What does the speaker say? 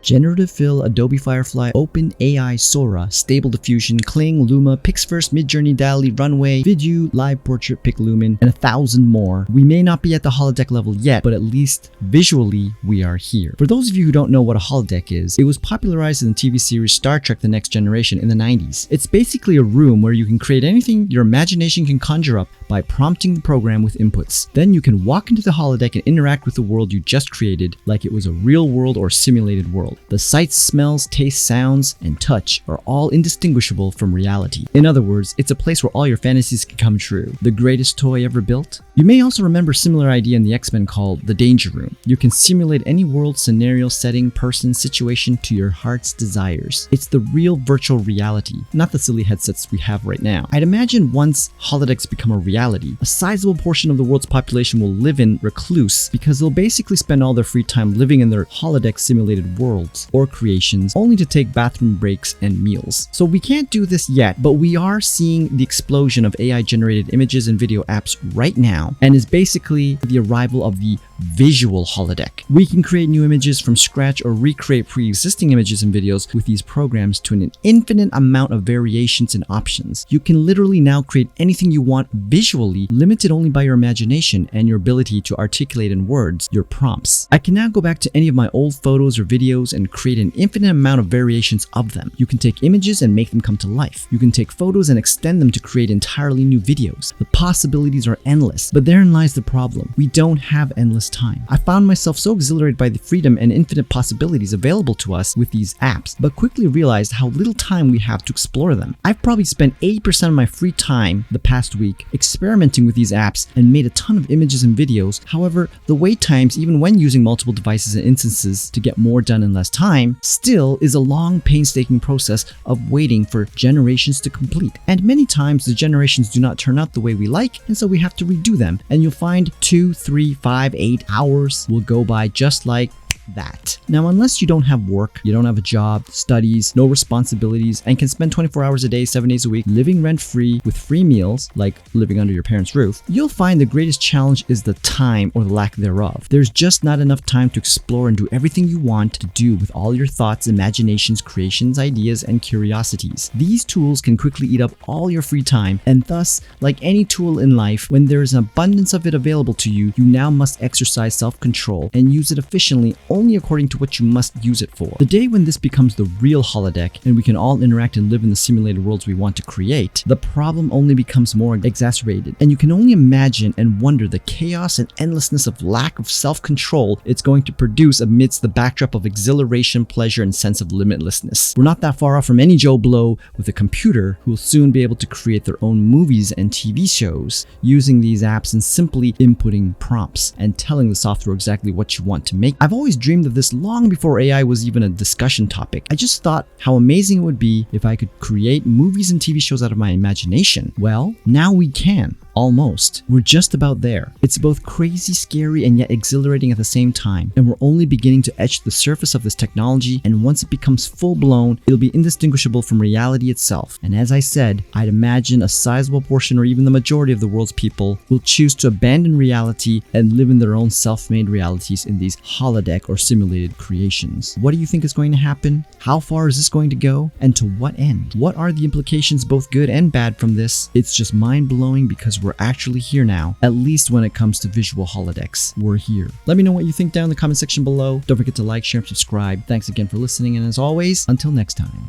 Generative Fill, Adobe Firefly, OpenAI, Sora, Stable Diffusion, Kling, Luma, Pixverse, Midjourney, DALL-E, Runway, Vidu, Live Portrait, PicLumen, and 1,000 more. We may not be at the holodeck level yet, but at least visually we are here. For those of you who don't know what a holodeck is, it was popularized in the TV series Star Trek The Next Generation in the 90s. It's basically a room where you can create anything your imagination can conjure up by prompting the program with inputs. Then you can walk into the holodeck and interact with the world you just created like it was a real world or simulated world. The sights, smells, tastes, sounds, and touch are all indistinguishable from reality. In other words, it's a place where all your fantasies can come true. The greatest toy ever built? You may also remember a similar idea in the X-Men called the Danger Room. You can simulate any world, scenario, setting, person, situation to your heart's desires. It's the real virtual reality, not the silly headsets we have right now. I'd imagine once holodecks become a reality, a sizable portion of the world's population will live in recluse because they'll basically spend all their free time living in their holodeck simulated worlds or creations only to take bathroom breaks and meals. So we can't do this yet, but we are seeing the explosion of AI generated images and video apps right now, and is basically the arrival of the visual holodeck. We can create new images from scratch or recreate pre-existing images and videos with these programs to an infinite amount of variations and options. You can literally now create anything you want visually, limited only by your imagination and your ability to articulate in words your prompts. I can now go back to any of my old photos or videos and create an infinite amount of variations of them. You can take images and make them come to life. You can take photos and extend them to create entirely new videos. The possibilities are endless, but therein lies the problem. We don't have endless time. I found myself so exhilarated by the freedom and infinite possibilities available to us with these apps, but quickly realized how little time we have to explore them. I've probably spent 80% of my free time the past week experimenting with these apps and made a ton of images and videos. However, the wait times, even when using multiple devices and instances to get more done in less time, still is a long, painstaking process of waiting for generations to complete. And many times the generations do not turn out the way we like, and so we have to redo them. And you'll find 2, 3, 5, 8 hours will go by just like that. Now, unless you don't have work, you don't have a job, studies, no responsibilities, and can spend 24 hours a day, 7 days a week, living rent-free with free meals, like living under your parents' roof, you'll find the greatest challenge is the time or the lack thereof. There's just not enough time to explore and do everything you want to do with all your thoughts, imaginations, creations, ideas, and curiosities. These tools can quickly eat up all your free time, and thus, like any tool in life, when there is an abundance of it available to you, you now must exercise self-control and use it efficiently only according to what you must use it for. The day when this becomes the real holodeck and we can all interact and live in the simulated worlds we want to create, the problem only becomes more exacerbated, and you can only imagine and wonder the chaos and endlessness of lack of self-control it's going to produce amidst the backdrop of exhilaration, pleasure, and sense of limitlessness. We're not that far off from any Joe Blow with a computer who will soon be able to create their own movies and TV shows using these apps and simply inputting prompts and telling the software exactly what you want to make. I've always dreamed of this long before AI was even a discussion topic. I just thought how amazing it would be if I could create movies and TV shows out of my imagination. Well, now we can. Almost. We're just about there. It's both crazy, scary, and yet exhilarating at the same time, and we're only beginning to etch the surface of this technology, and once it becomes full-blown, it'll be indistinguishable from reality itself. And as I said, I'd imagine a sizable portion or even the majority of the world's people will choose to abandon reality and live in their own self-made realities in these holodeck or simulated creations. What do you think is going to happen? How far is this going to go? And to what end? What are the implications, both good and bad, from this? It's just mind-blowing because we're actually here now, at least when it comes to visual holodecks. We're here. Let me know what you think down in the comment section below. Don't forget to like, share, and subscribe. Thanks again for listening, and as always, until next time.